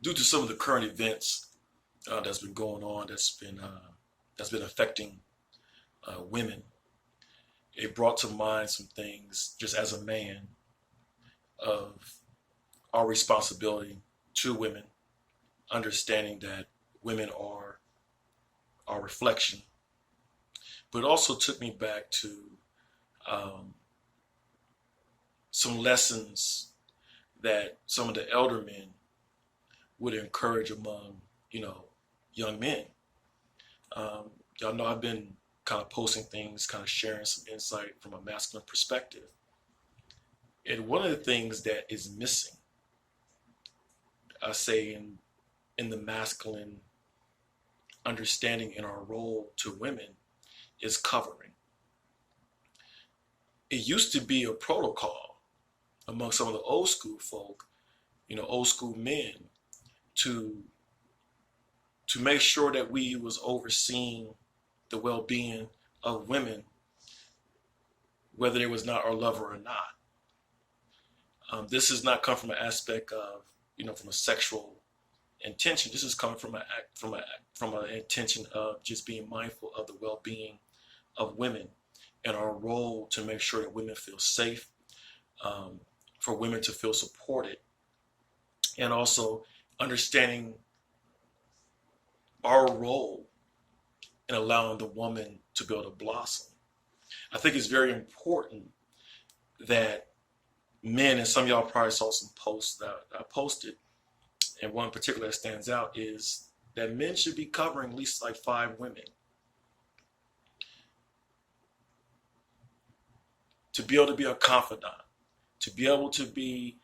due to some of the current events that's been going on, that's been affecting women, it brought to mind some things just as a man of our responsibility to women, understanding that women are our reflection, but it also took me back to um, some lessons that some of the elder men would encourage among, you know, young men. Um, y'all know I've been kind of posting things, kind of sharing some insight from a masculine perspective. And one of the things that is missing, I say, in the masculine understanding in our role to women is covering. It used to be a protocol among some of the old school folk, you know, old school men, to make sure that we was overseeing the well-being of women, whether they was not our lover or not. This has not come from an aspect of, you know, from a sexual intention. This is coming from from an intention of just being mindful of the well-being of women and our role to make sure that women feel safe, for women to feel supported, and also understanding our role in allowing the woman to be able to blossom. I think it's very important that men, and some of y'all probably saw some posts that I posted, and one particular that stands out is that men should be covering at least like 5 women to be able to be a confidant, to be able to be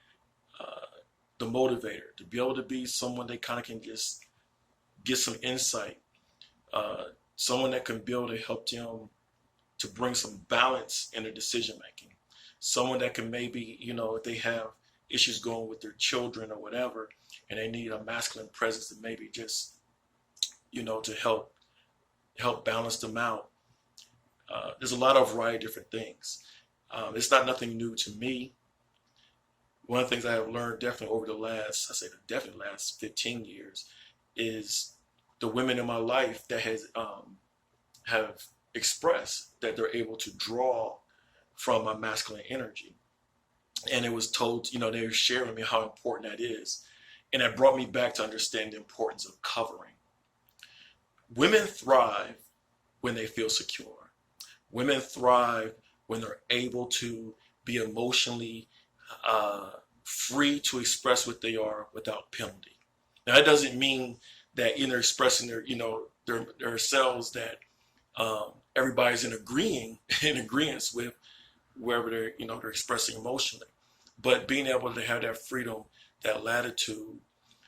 the motivator, to be able to be someone they kind of can just get some insight, someone that can be able to help them to bring some balance in their decision making, someone that can maybe, you know, if they have issues going with their children or whatever, and they need a masculine presence to maybe just, you know, to help balance them out. There's a lot of variety of different things. It's not nothing new to me. One of the things I have learned definitely over the last, I say definitely last 15 years, is the women in my life that have expressed that they're able to draw from my masculine energy. And it was told, you know, they were sharing with me how important that is. And that brought me back to understand the importance of covering. Women thrive when they feel secure. Women thrive when they're able to be emotionally free to express what they are without penalty. Now, that doesn't mean that in their expressing their, you know, their selves that everybody's in agreement with wherever they're, you know, they're expressing emotionally. But being able to have that freedom, that latitude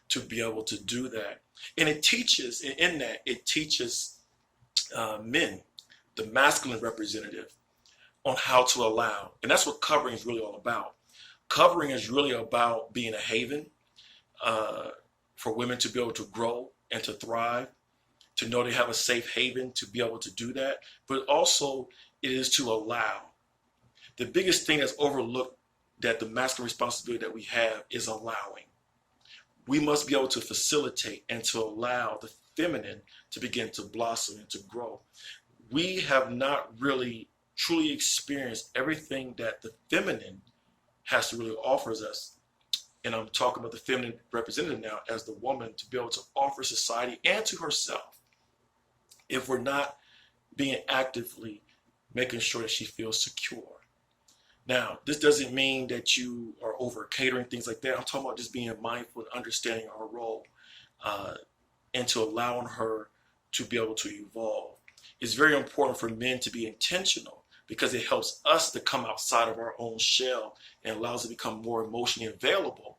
to be able to do that. And it teaches, in that, it teaches men, the masculine representative, on how to allow. And that's what covering is really all about. Covering is really about being a haven for women to be able to grow and to thrive, to know they have a safe haven to be able to do that. But also it is to allow. The biggest thing that's overlooked, that the masculine responsibility that we have, is allowing. We must be able to facilitate and to allow the feminine to begin to blossom and to grow. We have not really truly experienced everything that the feminine has to really offer us. And I'm talking about the feminine representative now as the woman, to be able to offer society and to herself, if we're not being actively making sure that she feels secure. Now, this doesn't mean that you are over catering, things like that. I'm talking about just being mindful and understanding our role, and to allowing her to be able to evolve. It's very important for men to be intentional, because it helps us to come outside of our own shell and allows us to become more emotionally available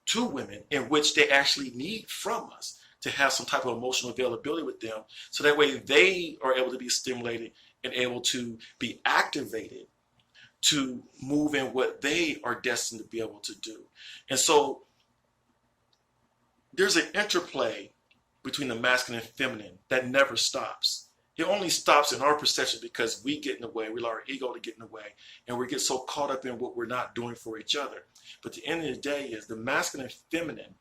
to women, in which they actually need from us, to have some type of emotional availability with them. So that way they are able to be stimulated and able to be activated to move in what they are destined to be able to do. And so there's an interplay between the masculine and feminine that never stops. It only stops in our perception because we get in the way, we allow our ego to get in the way, and we get so caught up in what we're not doing for each other. But the end of the day is the masculine and feminine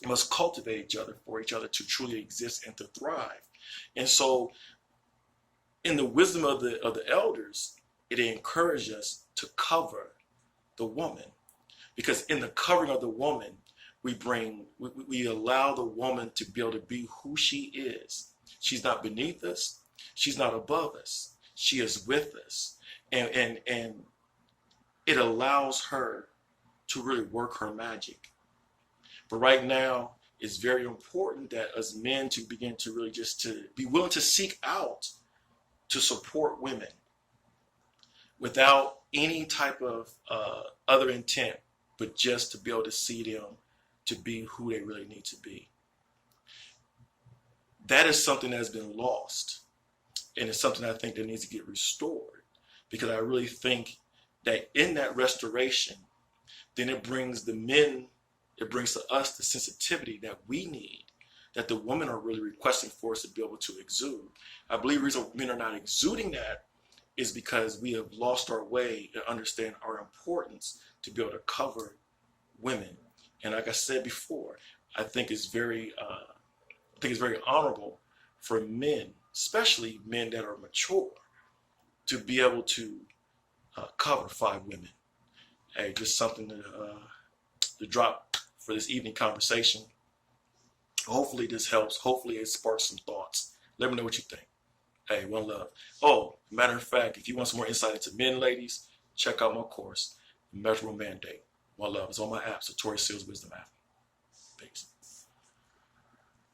must cultivate each other for each other to truly exist and to thrive. And so, in the wisdom of the elders, it encouraged us to cover the woman, because in the covering of the woman, we allow the woman to be able to be who she is. She's not beneath us. She's not above us. She is with us, and it allows her to really work her magic. But right now, it's very important that as men to begin to really just to be willing to seek out to support women without any type of other intent, but just to be able to see them to be who they really need to be. That is something that has been lost, and it's something I think that needs to get restored, because I really think that in that restoration, then it brings the men, it brings to us the sensitivity that we need, that the women are really requesting for us to be able to exude. I believe the reason men are not exuding that is because we have lost our way to understand our importance to be able to cover women. And like I said before, I think it's very honorable for men, especially men that are mature, to be able to cover 5 women. Hey, just something to drop for this evening conversation. Hopefully this helps. Hopefully it sparks some thoughts. Let me know what you think. Hey, one love. Oh, matter of fact, if you want some more insight into men, ladies, check out my course, Measurable Mandate. One love. It's on my app, Satori Seals Wisdom app. Peace.